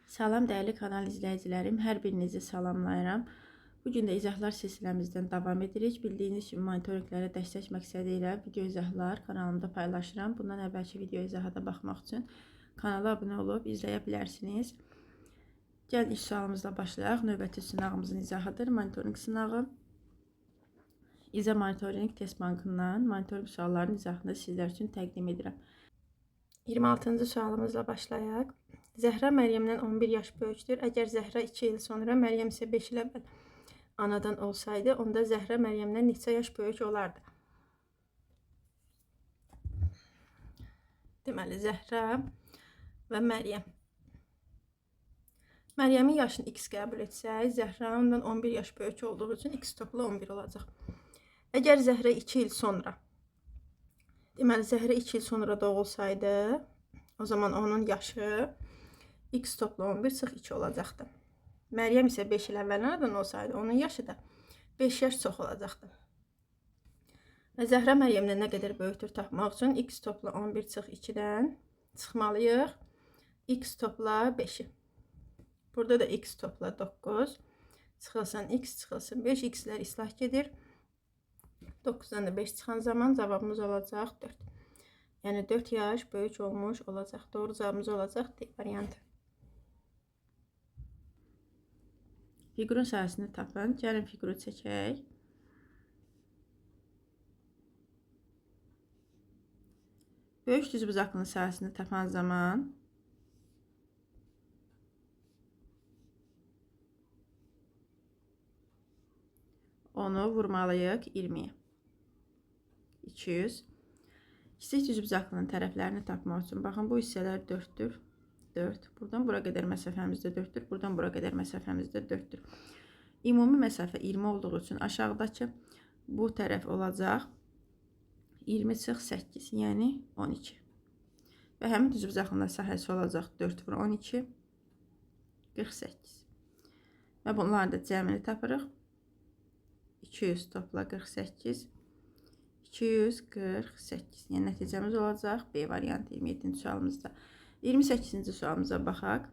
Salam dəyərli kanal izləyicilərim, hər birinizi salamlayıram. Bugün də izahlar silsiləmizdən davam edirik. Bildiyiniz kimi monitorinqlərə dəstək məqsədi ilə video izahlar kanalımda paylaşıram. Bundan əvvəlki video izaha da baxmaq üçün kanala abunə olub izləyə bilərsiniz. Gəlin ilk sualımızla başlayaq. Növbəti sınağımızın izahıdır. Monitorinq sınağı. İZA Monitorinq Test Bankından monitorinq suallarının izahını sizlər üçün təqdim edirəm. 26-cı sualımızla başlayaq. Zəhra Məryəmdən 11 yaş böyükdür. Əgər Zəhra 2 il sonra, Məryəm isə 5 il əvvəl anadan olsaydı, onda Zəhra Məryəmdən neçə yaş böyük olardı? Deməli, Zəhra və Məryəm. Məryəmin yaşını x qəbul etsək, Zəhra ondan 11 yaş böyük olduğu üçün x topla 11 olacaq. Əgər Zəhra 2 il sonra, deməli, Zəhra 2 il sonra doğulsaydı, o zaman onun yaşı x topla 11 sıx 2 olacaqdı. Məryəm isə 5 il əvvəl anadan olsaydı, onun yaşı da 5 yaş çox olacaqdı. Və Zəhra Məryəmdən nə qədər böyükdür tapmaq üçün x topla 11 sıx 2-dən çıxmalıyıq. X topla 5-i. Burada da x topla 9. Çıxılsın x, çıxılsın 5. X-lər islah gedir. 9-dan da 5 çıxan zaman cavabımız olacaq 4. Yəni 4 yaş böyük olmuş olacaq. Doğru cavabımız olacaq D variantı. Fiqurun sahəsini tapın. Gəlin fiquru çəkək. Böyük düzbucaqlının sahəsini tapan zaman onu vurmalıyıq 20-yə. 200. Kiçik düzbucaqlının tərəflərini tapmaq üçün, baxın, bu hissələr 4-dür. 4. Buradan bura qədər məsafəmiz də 4-dür. Buradan bura qədər məsafəmiz də 4-dür. Ümumi məsafə 20 olduğu üçün aşağıdakı bu tərəf olacaq 20 çıx 8, yəni 12. Və həmin düzbucaqlının sahəsi olacaq 4 vur 12, 48. Və bunların da cəmini tapırıq. 200 topla 48, 248. Yəni nəticəmiz olacaq B variantı 27-ci sualımızda. 28-ci sualımıza baxaq.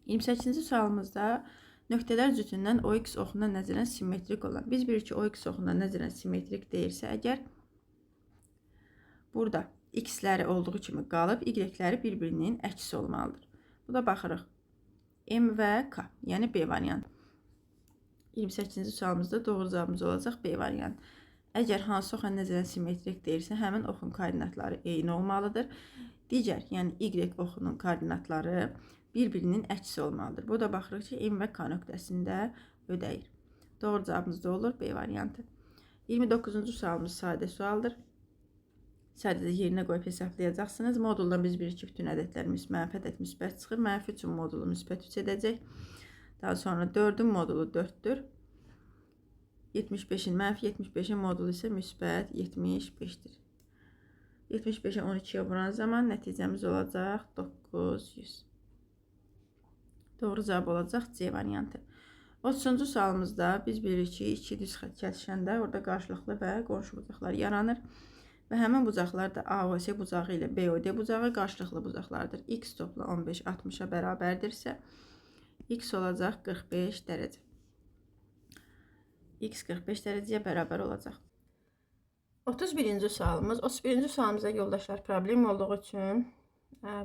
28-ci sualımızda nöqtələr cütündən OX oxuna nəzərən simmetrik olan. Biz bilirik ki, OX oxuna nəzərən simmetrik deyirsə, əgər burada x-ləri olduğu kimi qalıb, y-ləri bir-birinin əksi olmalıdır. Bu da baxırıq. M və K, yəni B variantı. 28-ci sualımızda doğru cavabımız olacaq B variantı. Əgər hansı oxun nəzərən simmetrik deyirsə, həmin oxun koordinatları eyni olmalıdır. Digər, yəni Y oxunun koordinatları bir-birinin əksi olmalıdır. Bu da baxırıq ki, M və K nöqtəsində ödəyir. Doğru cavabımız da olur B variantı. 29-cu sualımız sadə sualdır. Sadəcə yerinə qoyub hesablayacaqsınız. Moduldan biz bilirik ki, bütün ədədlərimiz mənfi ədəd müsbət çıxır. Mənfi üçün modulu müsbət 3 edəcək. Daha sonra 4-ün modulu 4-dür. 75-in, mənfi 75-in modulu isə müsbət 75-dir. 75-i 12-yə vuran zaman nəticəmiz olacaq 900. Doğru cavab olacaq C variantı. 30-cu sualımızda biz bilirik ki, iki düz xətt kəsişəndə orada qarşılıqlı və qonşu bucaqlar yaranır. Və həmin bucaqlar da AOC bucağı ilə BOD bucağı qarşılıqlı bucaqlardır. X topla 15 60-a bərabərdirsə, X olacaq 45 dərəcə. X 45 dərəcəyə bərabər olacaq. 31-ci sualımız. 31-ci sualımıza yoldaşlar problem olduğu üçün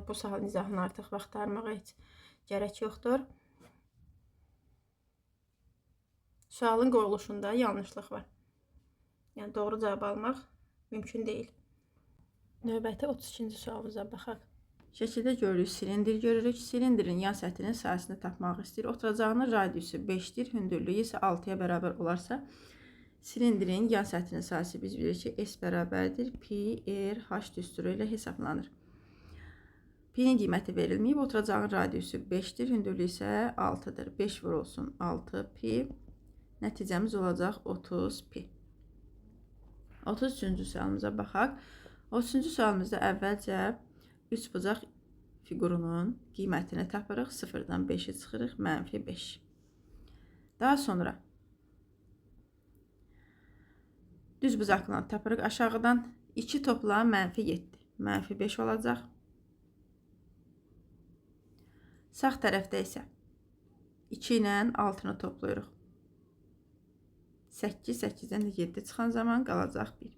bu sualın izahını artıq vaxtlarmağa heç gərək yoxdur. Sualın qoyuluşunda yanlışlıq var. Yəni doğru cavab almaq mümkün deyil. Növbəti 32-ci sualımıza baxaq. Şəkildə görürük, silindir görürük. Silindirin yan səthinin sahəsini tapmaq istəyir. Oturacağının radiusu 5-dir, hündürlüyü isə 6-ya bərabər olarsa, silindirin yan səthinin sahəsi biz bilirik ki, S bərabərdir. Pi R H düsturu ilə hesablanır. Pi'nin qiyməti verilməyib. Oturacağın radiusu 5-dir, hündürlüyü isə 6-dır. 5 vurulsun 6 pi. Nəticəmiz olacaq 30 pi. 33-cü sualımıza baxaq. 33-cü sualımızda əvvəlcə 3 bucaq fiqurunun qiymətini tapırıq. 0-dan 5-i çıxırıq. Mənfi 5. Daha sonra düz bucaqlını tapırıq. Aşağıdan 2 topla mənfi 7. Mənfi 5 olacaq. Sağ tərəfdə isə 2 ilə 6-nı toplayırıq. 8, 8-dən də 7 çıxan zaman qalacaq 1.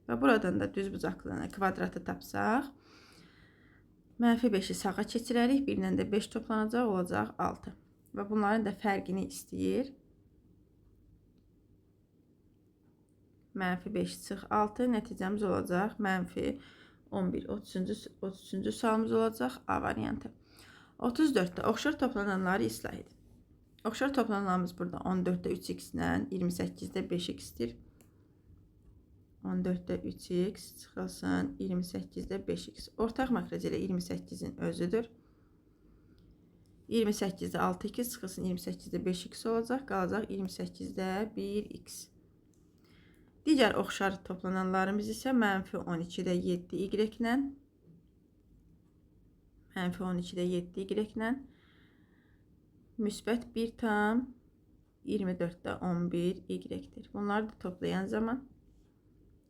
Və buradan da düz bucaqlığına kvadratı tapsaq, -5-i sağa keçirərik. 1 ilə də 5 toplanacaq, olacaq 6. Və bunların da fərqini istəyir. -5 çıx 6, nəticəmiz olacaq -11. 33-cü sualımız olacaq A variantı. 34-də oxşar toplananları islah edin. Oxşar toplananlarımız burada 14-də 3x ilə 28-də 5x-dir. 14-də 3x çıxılsın 28-də 5x. Ortaq məxrəc ilə 28-in özüdür. 28-də 6x çıxılsın 28-də 5x olacaq. Qalacaq 28-də 1x. Digər oxşar toplananlarımız isə -12-də 7y ilə -12-də 7y ilə müsbət 1 tam 24-də 11y-dir. Bunları da toplayan zaman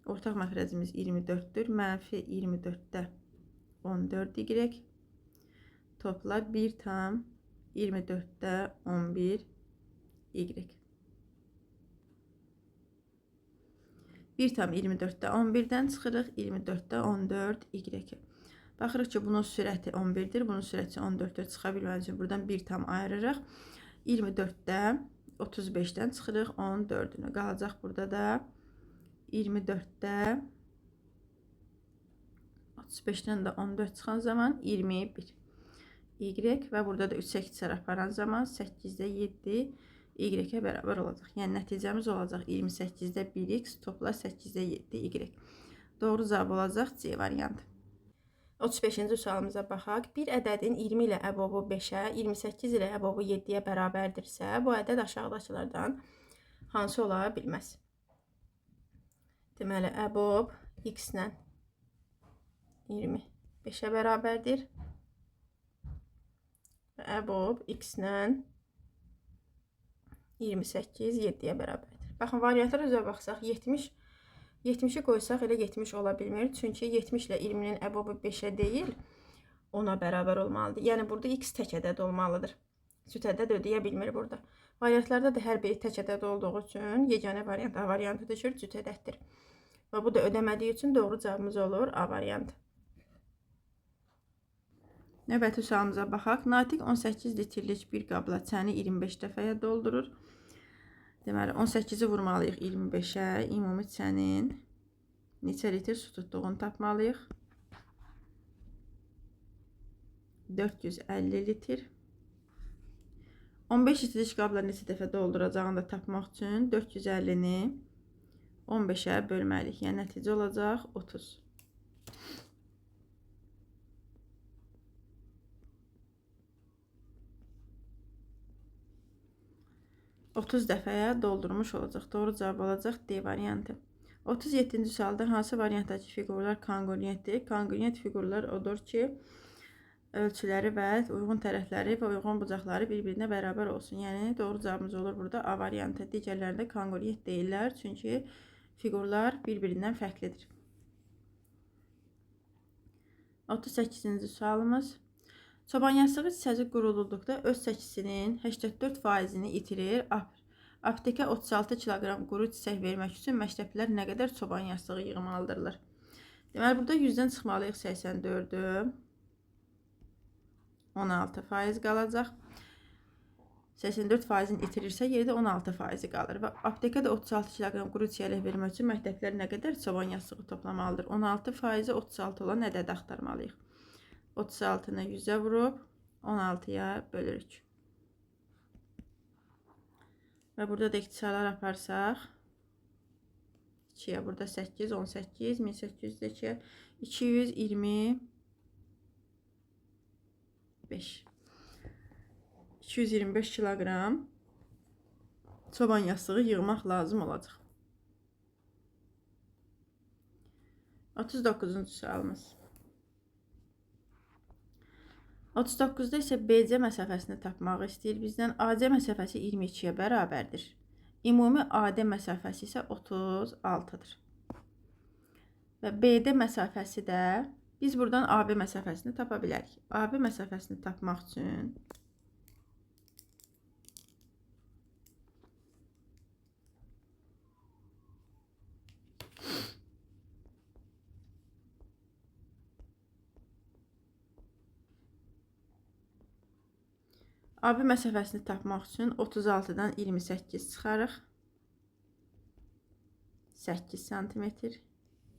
ortaq məxrəcimiz 24-dür. -24-də 14y topla 1 tam 24-də 11y. 1 tam 24-də 11-dən çıxırıq 24-də 14y. Baxırıq ki, bunun sürəti 11-dir, bunun sürəti 14-dür. Çıxa bilməniz üçün buradan 1 tam ayırırıq. 24-də 35-dən çıxırıq 14-ünü. Qalacaq burada da 24-də 35-dən də 14 çıxan zaman 21. Y və burada da 3-8 aparan zaman 8-də 7 y-ə bərabər olacaq. Yəni nəticəmiz olacaq 28-də 1x topla 8-də 7y. Doğru cavab olacaq C variantı. 35-ci sualımıza baxaq. Bir ədədin 20 ilə əbobu 5-ə, 28 ilə əbobu 7-yə bərabərdirsə, bu ədəd aşağıdakılardan hansı ola bilməz? Deməli, əbob x ilə 25-ə bərabərdir. Və əbob x ilə 28 7-yə bərabərdir. Baxın, variantlara üzrə baxsaq, 70-i qoysaq elə 70 ola bilmir. Çünki 70 ilə 20-nin əbobu 5-ə deyil, 10-a bərabər olmalıdır. Yəni, burada x tək ədəd olmalıdır. Cüt ədəd ödəyə bilmir burada. Variantlarda da hər biri tək ədəd olduğu üçün yeganə variant A variantı düşür, cüt ədəddir. Və bu da ödəmədiyi üçün doğru cavabımız olur A variantı. Növbəti sualımıza baxaq. Natiq 18 litrlik bir qabla çəni 25 dəfəyə doldurur. Deməli, 18-i vurmalıyıq 25-ə. Ümumi çənin neçə litr su tutduğunu tapmalıyıq. 450 litr. 15 litrlik qabla neçə dəfə dolduracağını da tapmaq üçün 450-ni 15-ə bölməliyik. Yəni, nəticə olacaq 30. 30 dəfəyə doldurmuş olacaq. Doğru cavab olacaq D variantı. 37-ci sualda hansı variantdakı fiqurlar konqruentdir? Konqruent fiqurlar odur ki, ölçüləri və uyğun tərəfləri və uyğun bucaqları bir-birinə bərabər olsun. Yəni, doğru cavabımız olur burada A variantı. Digərlərində konqruent deyirlər, çünki fiqurlar bir-birindən fərqlidir. 38-ci sualımız. Çoban yastığı çiçəci qurulduqda öz çəkisinin 84%-ni itirir. Aptekə 36 kiloqram quru çiçək vermək üçün məktəblilər nə qədər çoban yastığı yığmalıdırlar? Deməli, burada 100-dən çıxmalıyıq 84-ü. 16% qalacaq. 84%-ni itirirsə, yerdə 16% qalır. Və aptekə də 36 kiloqram quru çiyələk vermək üçün məktəblilər nə qədər çoban yastığı toplamalıdır? 16%-i 36 olan ədədi axtarmalıyıq. 36-nı 100-ə vurub 16-ya bölürük. Və burada da ixtisarlar aparsaq 2-yə burada 8, 18, 1800-dəki 225. 225 kiloqram çoban yastığı yığmaq lazım olacaq. 39-cu sualımız. 39-da isə BC məsafəsini tapmağı istəyir bizdən. AC məsafəsi 22-yə bərabərdir. Ümumi AD məsafəsi isə 36-dır. Və BD məsafəsi də Biz buradan AB məsafəsini tapa bilərik. AB məsafəsini tapmaq üçün AB məsafəsini tapmaq üçün 36-dan 28 çıxarıq. 8 cm.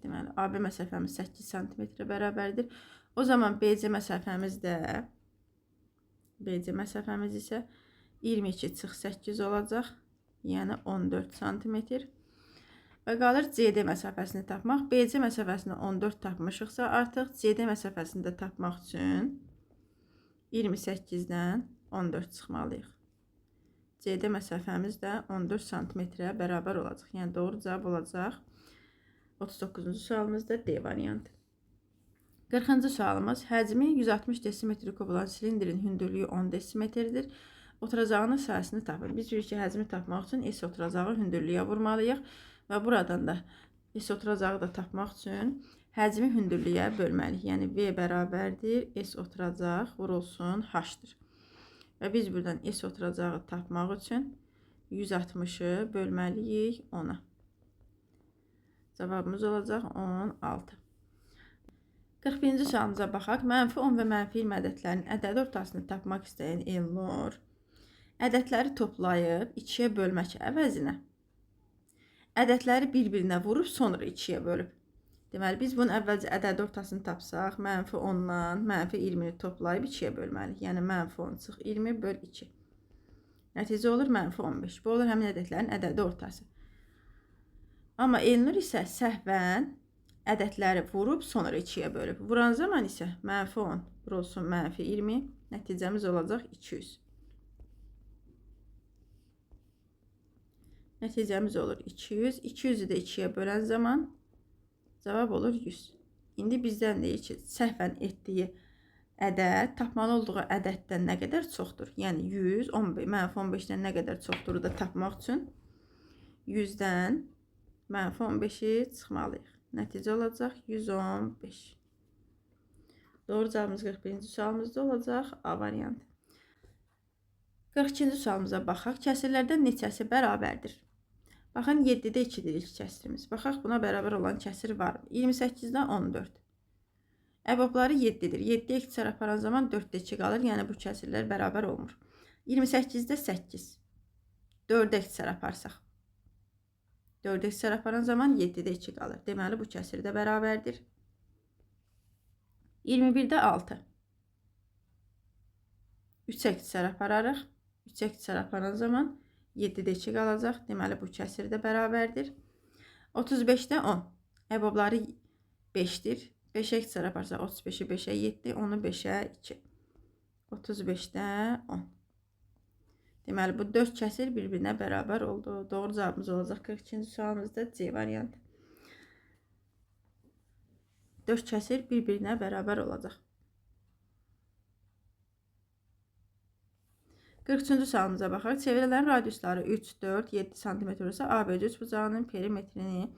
Deməli, AB məsafəmiz 8 cm bərabərdir. O zaman BC məsafəmiz isə 22 çıx 8 olacaq. Yəni 14 cm. Və qalır CD məsafəsini tapmaq. BC məsafəsini 14 tapmışıqsa, artıq CD məsafəsini də tapmaq üçün 28-dən 14 çıxmalıyıq. CD məsafəmiz də 14 cm-ə bərabər olacaq. Yəni doğru cavab olacaq 39-cu sualımızda D variantı. 40-cı sualımız həcmi 160 desimetr kub olan silindrin hündürlüyü 10 desimetrdir. Oturacağının sahəsini tapın. Biz bir həcmi tapmaq üçün S oturacağı hündürlüyə vurmalıyıq və buradan da S oturacağı da tapmaq üçün həcmi hündürlüyə bölməliyik. Yəni V bərabərdir S oturacaq vurulsun H-dır. Və biz buradan S oturacağı tapmaq üçün 160-ı bölməliyik 10-a. Cavabımız olacaq 16. 41-ci sualımıza baxaq. Mənfi 10 və mənfi 20 ədədlərinin ədəd ortasını tapmaq istəyən Elnur ədədləri toplayıb 2-yə bölmək əvəzinə ədədləri bir-birinə vurub sonra 2-yə bölüb. Deməli, biz bunun əvvəlcə ədəd ortasını tapsaq, mənfi 10-dan mənfi 20-ni toplayıb 2-yə bölməliyik. Yəni, mənfi 10 çıx 20 böl 2. Nəticə olur mənfi 15. Bu olur həmin ədədlərin ədədi ortası. Amma Elnur isə səhvən ədədləri vurub sonra 2-yə bölüb. Vuran zaman isə mənfi 10 vurulsun mənfi 20. Nəticəmiz olacaq 200. Nəticəmiz olur 200. 200-ü də 2-yə bölən zaman cavab olur 100. İndi bizdən deyir ki, səhvən etdiyi ədəd tapmalı olduğu ədəddən nə qədər çoxdur? Yəni 100, mənfi 15-dən nə qədər çoxdur da tapmaq üçün 100-dən mənfi 15-i çıxmalıyıq. Nəticə olacaq 115. Doğru cavabımız 41-ci sualımızda olacaq A variantı. 42-ci sualımıza baxaq. Kəsirlərdən neçəsi bərabərdir? Baxın, 7-də 2-dir ilk kəsirimiz. Baxaq, buna bərabər olan kəsir var. 28-dən 14. Əbobları 7-dir. 7-yə ikhtisar aparan zaman 4-də 2 qalır. Yəni, bu kəsirlər bərabər olmur. 28-də 8. 4-də ikhtisar aparsaq. 4-də ikhtisar aparan zaman 7-də 2 qalır. Deməli, bu kəsir də bərabərdir. 21-də 6. 3-ə ikhtisar apararıq. 3-ə ikhtisar aparan zaman 7-də 2 qalacaq. Deməli, bu kəsir də bərabərdir. 35-də 10. Əbobları 5-dir. 5-ə ikhtisar aparsaq 35-i 5-ə 7, 10-u 5-ə 2. 35-də 10. Deməli, bu 4 kəsir bir-birinə bərabər oldu. Doğru cavabımız olacaq 42-ci sualımızda C variantı. 4 kəsir bir-birinə bərabər olacaq. 43-cü sualımıza baxaq. Çevrələrin radiusları 3, 4, 7 cm olsa ABC üçbucağının perimetrini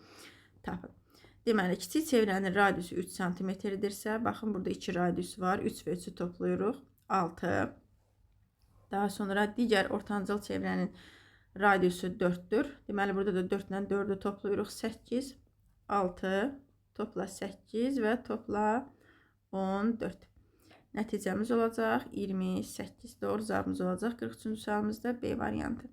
tapın. Deməli, kiçik çevrənin radiusu 3 cm-dirsə, baxın, burada 2 radius var. 3 və 3-ü toplayırıq. 6. Daha sonra digər ortancıl çevrənin radiusu 4-dür. Deməli, burada da 4 ilə 4-ü toplayırıq. 8, 6, topla 8 və topla 14. Nəticəmiz olacaq 28. Doğru cavabımız olacaq 43-cü sualımızda B variantı.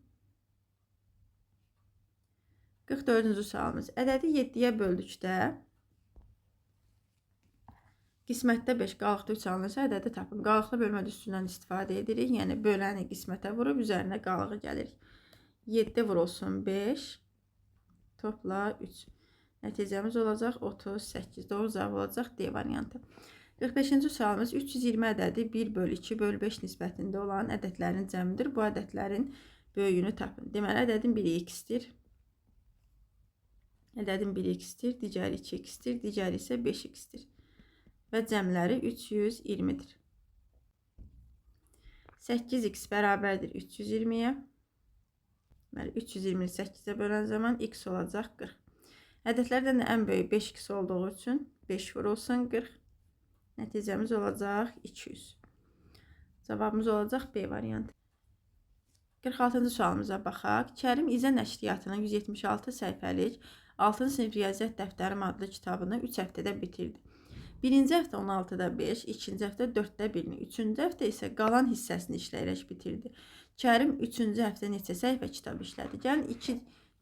44-cü sualımız. Ədədi 7-yə böldükdə qismətdə 5, qalıqda 3 alınırsa ədədi tapın. Qalıqlı bölmə üsulundan istifadə edirik. Yəni böləni qismətə vurub üzərinə qalığı gəlirik. 7 vurulsun 5, topla 3. Nəticəmiz olacaq 38. Doğru cavab olacaq D variantı. 45-ci sualımız 320 ədədi 1 bölü 2 bölü 5 nisbətində olan ədədlərin cəmidir. Bu ədədlərin böyüyünü tapın. Deməli, ədədin biri x-dir. Ədədin biri x-dir, digəri 2x-dir, digəri isə 5x-dir. Və cəmləri 320-dir. 8x bərabərdir 320-yə. Deməli, 320-ni 8-ə bölən zaman x olacaq 40. Ədədlərdən ən böyük 5x olduğu üçün 5 vurulsun 40. Nəticəmiz olacaq 200. Cavabımız olacaq B variantı. 46-cı sualımıza baxaq. Kərim İzə nəşriyyatının 176 səhifəlik 6-cı sinif riyaziyyat dəftərim adlı kitabını 3 həftədə bitirdi. Birinci həftə 16-da 5, ikinci həftə 4-də 1-ni, üçüncü həftə isə qalan hissəsini işləyərək bitirdi. Kərim 3-cü həftə neçə səhifə kitab işlədi? Gəlin 2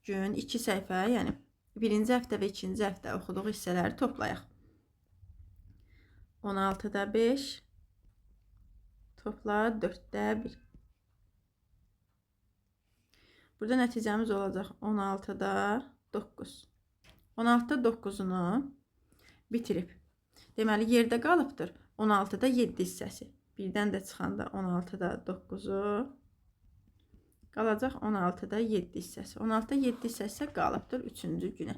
gün, 2 səhifə, yəni birinci həftə və ikinci həftə oxuduğu hissələri toplayaq. 16-da 5 topla 4-də 1. Burada nəticəmiz olacaq 16-da 9. 16-da 9-unu bitirib. Deməli, yerdə qalıbdır 16-da 7 hissəsi. Birdən də çıxanda 16-da 9-u qalacaq 16-da 7 hissəsi. 16-da 7 hissəsi qalıbdır 3-cü günə.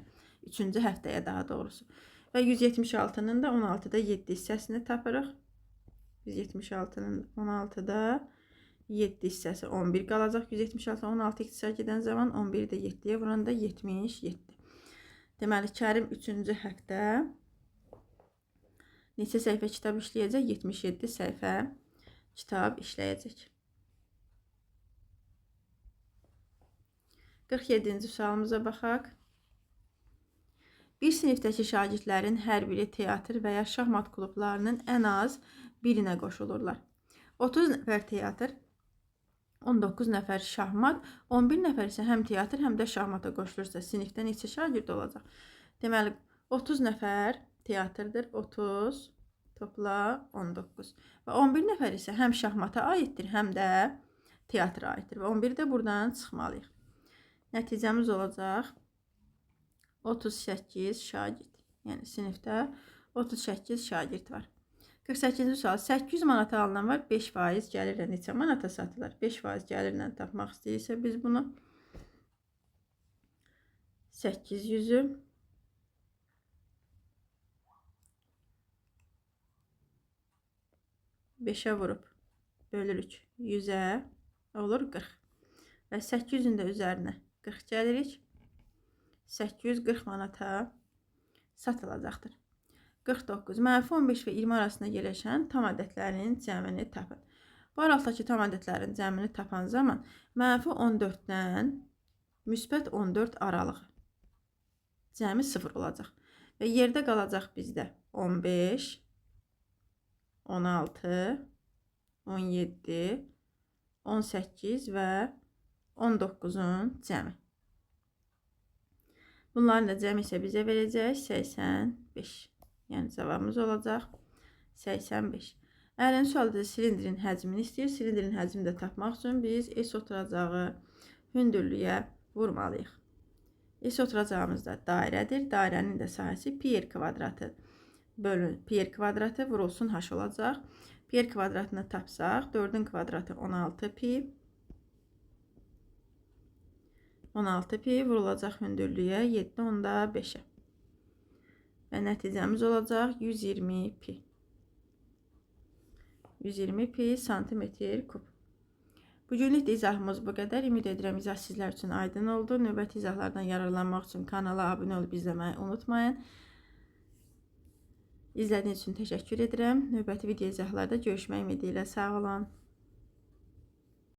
3-cü həftəyə daha doğrusu. Və 176-nın da 16-da 7 hissəsini tapırıq. 176-nın 16-da 7 hissəsi 11 qalacaq. 176 16 iktisar gedən zaman 11 də 7-yə vuranda 77. Deməli, Kərim 3-cü həftə neçə səhifə kitab işləyəcək? 77 səhifə kitab işləyəcək. 47-ci sualımıza baxaq. Bir sinifdəki şagirdlərin hər biri teatr və ya şahmat klublarının ən az birinə qoşulurlar. 30 nəfər teatr, 19 nəfər şahmat, 11 nəfər isə həm teatr, həm də şahmata qoşulursa sinifdə neçə şagird olacaq? Deməli, 30 nəfər teatrdır, 30 topla 19. Və 11 nəfər isə həm şahmata aiddir, həm də teatra aiddir. Və 11 də buradan çıxmalıyıq. Nəticəmiz olacaq 38 şagird. Yəni sinifdə 38 şagird var. 48-ci sual. 800 manata alınan var. 5% gəlirlə neçə manata satılır? 5% gəlirlə tapmaq istəyirsə biz bunu 800-ü 5-ə vurub bölürük 100-ə olur 40. Və 800-ün də üzərinə 40 gəlirik. 840 manata satılacaqdır. 49. Mənfi 15 və 20 arasında yerləşən tam ədədlərin cəmini tapın. Bu aralıqdakı tam ədədlərin cəmini tapan zaman mənfi 14-dən müsbət 14 aralığı cəmi 0 olacaq. Və yerdə qalacaq bizdə 15, 16, 17, 18 və 19-un cəmi. Bunların da cəmi isə bizə verəcək 85. Yəni cavabımız olacaq 85. Əlin sualda silindrin həcmini istəyir. Silindrin həcmini də tapmaq üçün biz S oturacağı hündürlüyə vurmalıyıq. S oturacağımız da dairədir. Dairənin də sahəsi pi r kvadratı bölün pi r kvadratı vurulsun h olacaq. Pi r kvadratını tapsaq 4-ün kvadratı 16 pi. 16 pi vurulacaq hündürlüyə 7/5-ə. Və nəticəmiz olacaq 120 pi. 120 pi santimetr kub. Bugünlük də izahımız bu qədər. Ümid edirəm izah sizlər üçün aydın oldu. Növbəti izahlardan yararlanmaq üçün kanala abunə olub izləməyi unutmayın. İzlədiyiniz üçün təşəkkür edirəm. Növbəti video izahlarda görüşmək ümidi ilə sağ olun.